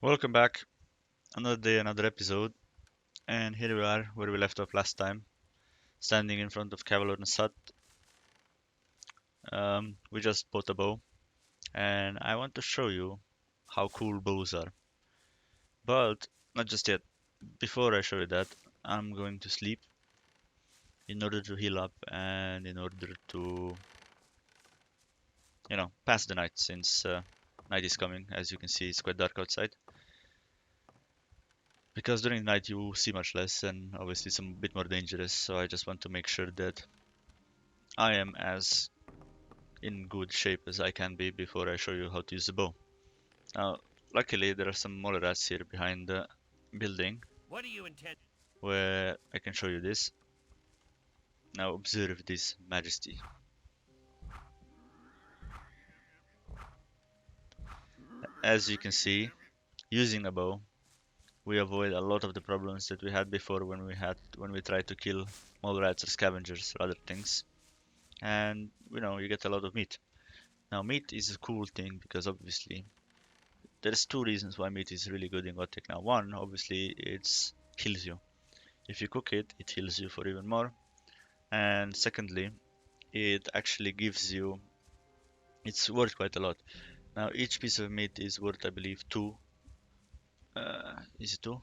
Welcome back. Another day, another episode. And here we are where we left off last time, standing in front of Cavalor's hut. We just bought a bow, and I want to show you how cool bows are. But not just yet. Before I show you that, I'm going to sleep in order to heal up and in order to, pass the night since night is coming. As you can see, it's quite dark outside. Because during the night you see much less and obviously it's a bit more dangerous, so I just want to make sure that I am as in good shape as I can be before I show you how to use the bow. Now, luckily there are some mole rats here behind the building What do you intend? where I can show you this. Now observe this majesty. As you can see, using a bow, we avoid a lot of the problems that we had before when we tried to kill mole rats or scavengers or other things. And you get a lot of meat. Now meat is a cool thing because obviously there's two reasons why meat is really good in Gothic. Now one, obviously it's heals you. If you cook it, it heals you for even more. And secondly, it actually gives you, it's worth quite a lot. Now each piece of meat is worth, I believe, two. Is it two?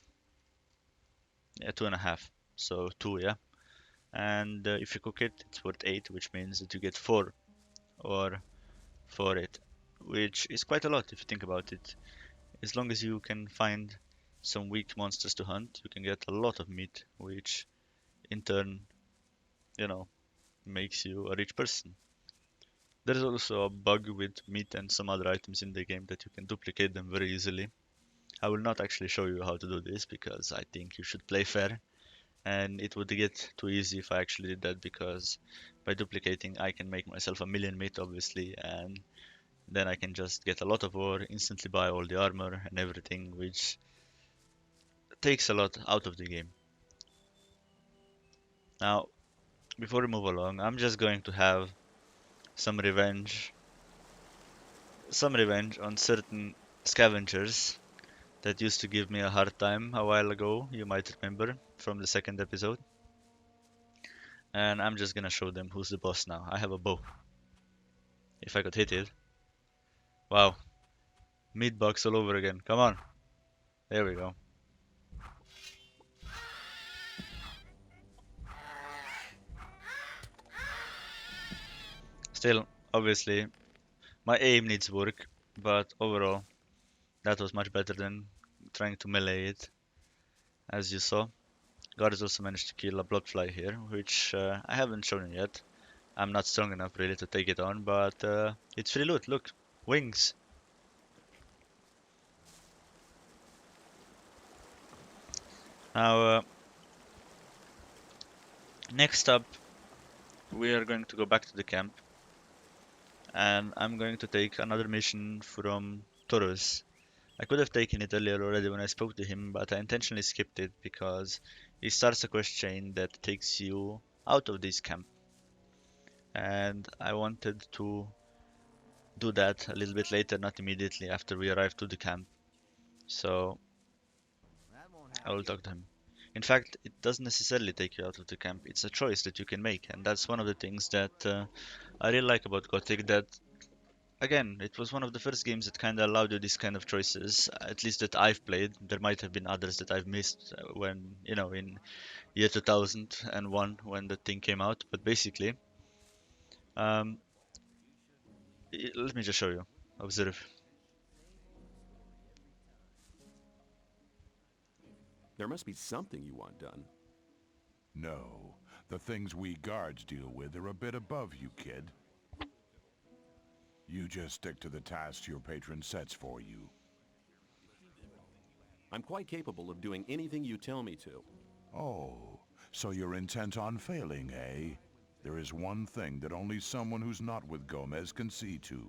Yeah, two and a half. So two, yeah. And if you cook it, it's worth eight, which means that you get four or for it, which is quite a lot if you think about it. As long as you can find some weak monsters to hunt, you can get a lot of meat, which in turn, you know, makes you a rich person. There is also a bug with meat and some other items in the game that you can duplicate them very easily. I will not actually show you how to do this because I think you should play fair, and it would get too easy if I actually did that, because by duplicating I can make myself a million meat obviously, and then I can just get a lot of ore, instantly buy all the armor and everything, which takes a lot out of the game. Now, before we move along, I'm just going to have some revenge, some revenge on certain scavengers that used to give me a hard time a while ago, you might remember from the second episode. And I'm just gonna show them who's the boss now. I have a bow. If I could hit it. Wow. Meat box all over again. Come on. There we go. Still, obviously, my aim needs work, but overall, that was much better than trying to melee it, as you saw. God has also managed to kill a bloodfly here, which I haven't shown you yet. I'm not strong enough really to take it on, but it's free loot. Look, wings. Now, next up, we are going to go back to the camp, and I'm going to take another mission from Taurus. I could have taken it earlier already when I spoke to him, but I intentionally skipped it because it starts a quest chain that takes you out of this camp, and I wanted to do that a little bit later, not immediately after we arrive to the camp. So I will talk to him. In fact, it doesn't necessarily take you out of the camp. It's a choice that you can make, and that's one of the things that I really like about Gothic. That again, it was one of the first games that kind of allowed you these kind of choices. At least that I've played. There might have been others that I've missed when in year 2001 when the thing came out. But basically, um, let me just show you. Observe. There must be something you want done. No, the things we guards deal with are a bit above you, kid. You just stick to the tasks your patron sets for you. I'm quite capable of doing anything you tell me to. Oh, so you're intent on failing, eh? There is one thing that only someone who's not with Gomez can see to.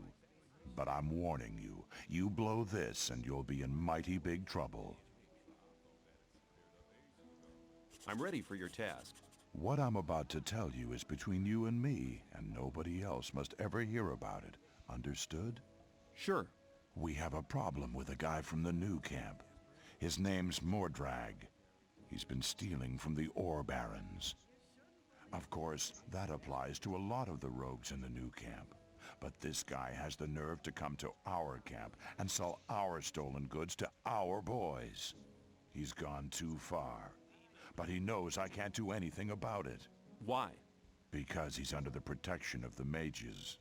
But I'm warning you, you blow this and you'll be in mighty big trouble. I'm ready for your task. What I'm about to tell you is between you and me, and nobody else must ever hear about it. Understood? Sure. We have a problem with a guy from the new camp. His name's Mordrag. He's been stealing from the ore barons. Of course, that applies to a lot of the rogues in the new camp. But this guy has the nerve to come to our camp and sell our stolen goods to our boys. He's gone too far. But he knows I can't do anything about it. Why? Because he's under the protection of the mages.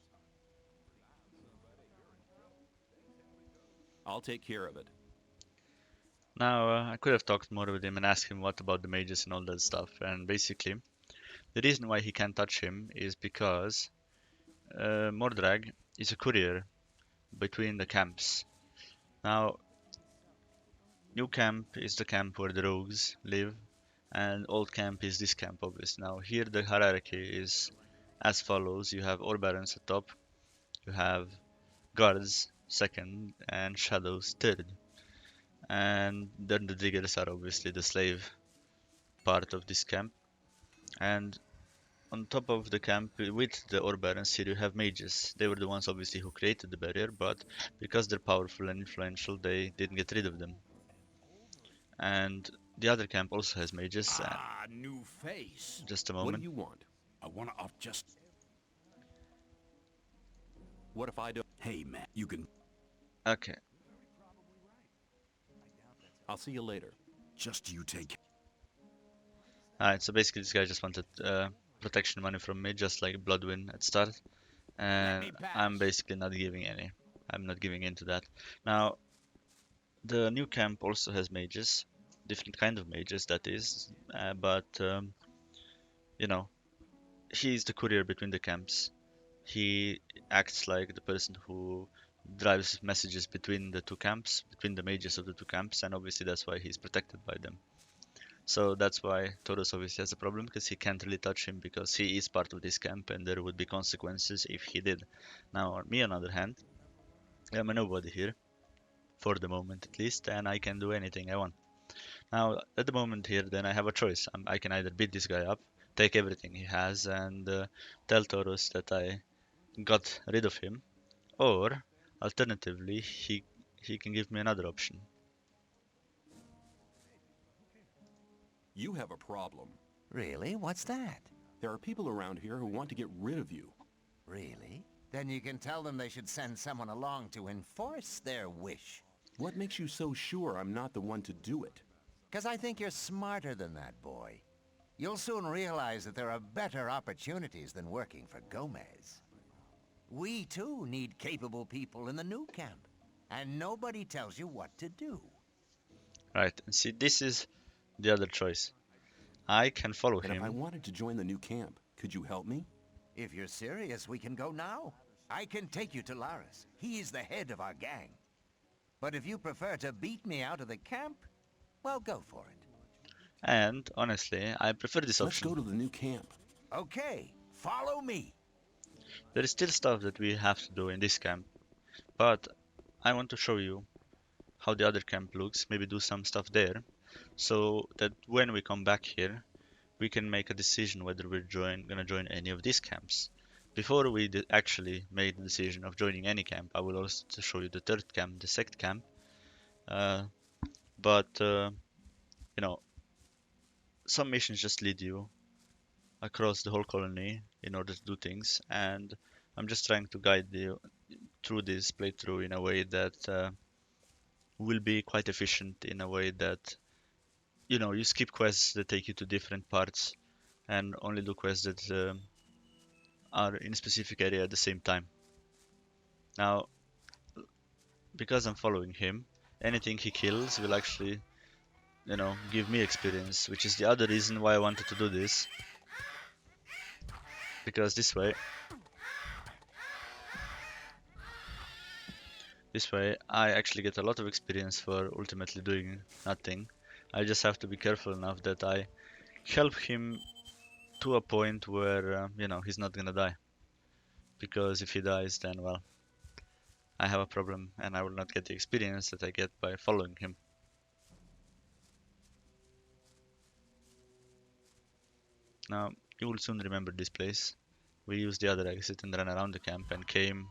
I'll take care of it. Now, I could have talked more with him and asked him what about the mages and all that stuff. And basically, the reason why he can't touch him is because Mordrag is a courier between the camps. Now, new camp is the camp where the rogues live, and old camp is this camp, obviously. Now, here the hierarchy is as follows: you have ore barons at top, you have guards second, and shadows third. And then the diggers are obviously the slave part of this camp. And on top of the camp with the ore barons here you have mages. They were the ones obviously who created the barrier, but because they're powerful and influential they didn't get rid of them. And the other camp also has mages. New face. Just a What do moment. you want? I wanna just... What if I don't? Hey, man, you can... Okay. I'll see you later. Just you take... Alright, so basically this guy just wanted protection money from me, just like Bloodwind at start. And I'm basically not giving any. I'm not giving in to that. Now, the new camp also has mages. Different kind of mages, that is. But, you know, he's the courier between the camps. He acts like the person who drives messages between the two camps, between the mages of the two camps, and obviously that's why he's protected by them. So that's why Taurus obviously has a problem, because he can't really touch him because he is part of this camp and there would be consequences if he did. Now, me on the other hand, I'm a nobody here, for the moment at least, and I can do anything I want. Now, at the moment here, then I have a choice. I can either beat this guy up, take everything he has, and tell Taurus that I got rid of him, or alternatively, he can give me another option. You have a problem. Really? What's that? There are people around here who want to get rid of you. Really? Then you can tell them they should send someone along to enforce their wish. What makes you so sure I'm not the one to do it? 'Cause I think you're smarter than that, boy. You'll soon realize that there are better opportunities than working for Gomez. We, too, need capable people in the new camp. And nobody tells you what to do. Right, and see, this is the other choice. I can follow And if I him. wanted to join the new camp, could you help me? If you're serious, we can go now. I can take you to Laris. He's the head of our gang. But if you prefer to beat me out of the camp, well, go for it. And honestly, I prefer this Let's go option. to the new camp. Okay, follow me. There is still stuff that we have to do in this camp, but I want to show you how the other camp looks, maybe do some stuff there, so that when we come back here, we can make a decision whether we're gonna join any of these camps. Before we actually make the decision of joining any camp, I will also show you the third camp, the sect camp. But you know, some missions just lead you across the whole colony in order to do things, and I'm just trying to guide you through this playthrough in a way that will be quite efficient, in a way that you skip quests that take you to different parts and only do quests that are in a specific area at the same time. Now, because I'm following him, anything he kills will actually, give me experience, which is the other reason why I wanted to do this. Because this way I actually get a lot of experience for ultimately doing nothing. I just have to be careful enough that I help him to a point where, he's not gonna die. Because if he dies, then, well, I have a problem and I will not get the experience that I get by following him. Now, you will soon remember this place. We used the other exit and ran around the camp and came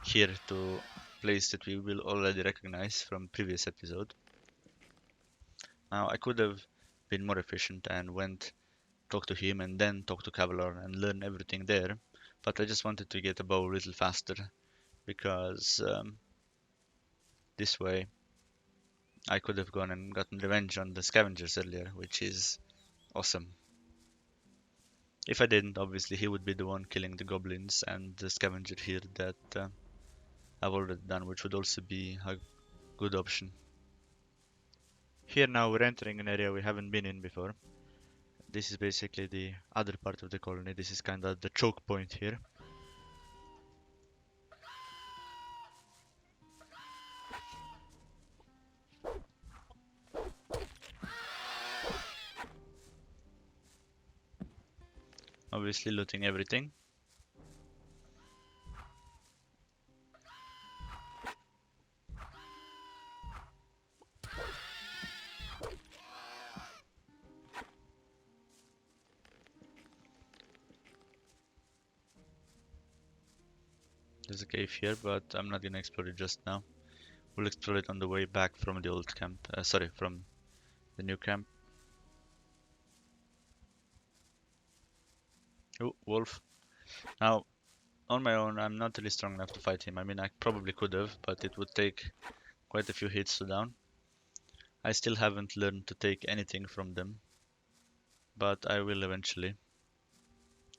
here to place that we will already recognize from previous episode. Now I could have been more efficient and went talk to him and then talk to Kevlar and learn everything there, but I just wanted to get a bow a little faster because this way I could have gone and gotten revenge on the scavengers earlier, which is awesome. If I didn't, obviously he would be the one killing the goblins and the scavenger here that I've already done, which would also be a good option. Here now we're entering an area we haven't been in before. This is basically the other part of the colony. This is kind of the choke point here. Obviously looting everything. There's a cave here, but I'm not gonna explore it just now. We'll explore it on the way back from the old camp. Sorry, from the new camp. Oh, wolf. Now, on my own, I'm not really strong enough to fight him. I mean, I probably could have, but it would take quite a few hits to down. I still haven't learned to take anything from them, but I will eventually.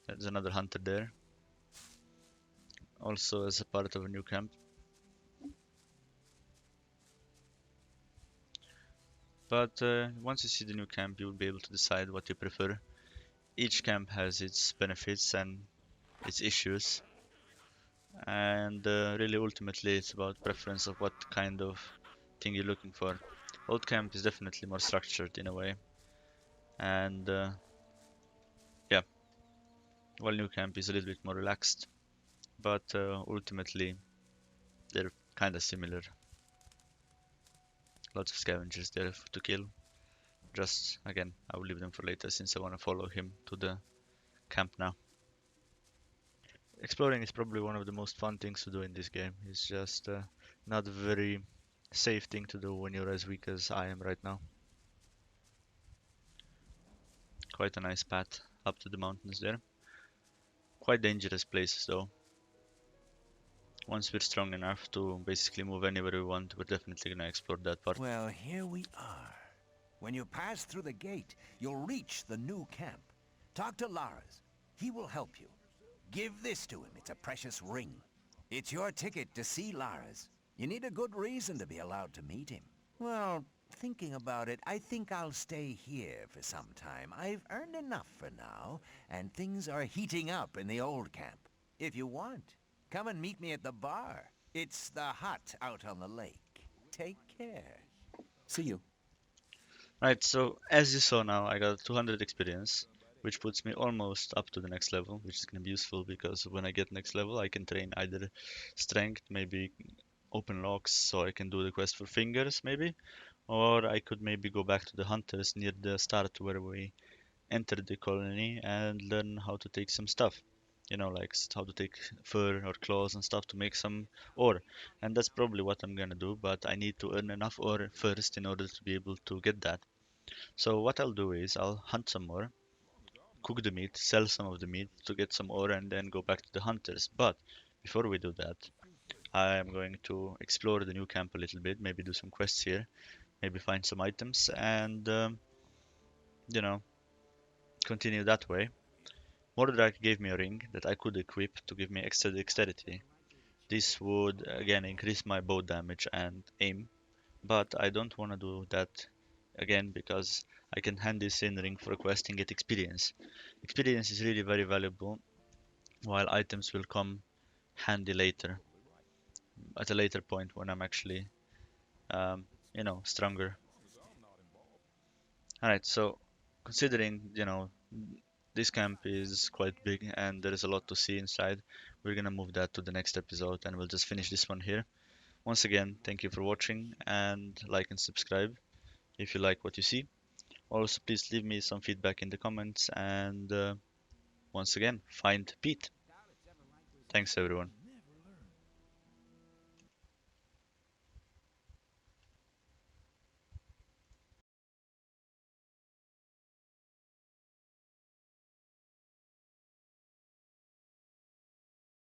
There's another hunter there, also as a part of a new camp. But once you see the new camp, you will be able to decide what you prefer. Each camp has its benefits and its issues, and really ultimately it's about preference of what kind of thing you're looking for. Old camp is definitely more structured in a way, and yeah, while new camp is a little bit more relaxed, but ultimately they're kind of similar. Lots of scavengers there to kill. Just again, I will leave them for later since I want to follow him to the camp now. Exploring is probably one of the most fun things to do in this game. It's just not a very safe thing to do when you're as weak as I am right now. Quite a nice path up to the mountains there. Quite dangerous places though. Once we're strong enough to basically move anywhere we want, we're definitely gonna explore that part. Well, here we are. When you pass through the gate, you'll reach the new camp. Talk to Lars. He will help you. Give this to him. It's a precious ring. It's your ticket to see Lars. You need a good reason to be allowed to meet him. Well, thinking about it, I think I'll stay here for some time. I've earned enough for now, and things are heating up in the old camp. If you want, come and meet me at the bar. It's the hut out on the lake. Take care. See you. Right, so as you saw now, I got 200 experience, which puts me almost up to the next level, which is going to be useful because when I get next level, I can train either strength, maybe open locks, so I can do the quest for fingers, maybe, or I could maybe go back to the hunters near the start where we entered the colony and learn how to take some stuff. You know, like how to take fur or claws and stuff to make some ore. And that's probably what I'm gonna do, but I need to earn enough ore first in order to be able to get that. So what I'll do is I'll hunt some more, cook the meat, sell some of the meat to get some ore, and then go back to the hunters. But before we do that, I am going to explore the new camp a little bit, maybe do some quests here, maybe find some items, and you know, continue that way. Mordrak gave me a ring that I could equip to give me extra dexterity. This would again increase my bow damage and aim, but I don't want to do that again because I can hand this in ring for a quest and get experience. Experience is really very valuable, while items will come handy later, at a later point when I'm actually, stronger. Alright, so considering, this camp is quite big and there is a lot to see inside, we're gonna move that to the next episode and we'll just finish this one here. Once again, thank you for watching and like and subscribe if you like what you see. Also, please leave me some feedback in the comments and once again, find Pete. Thanks everyone.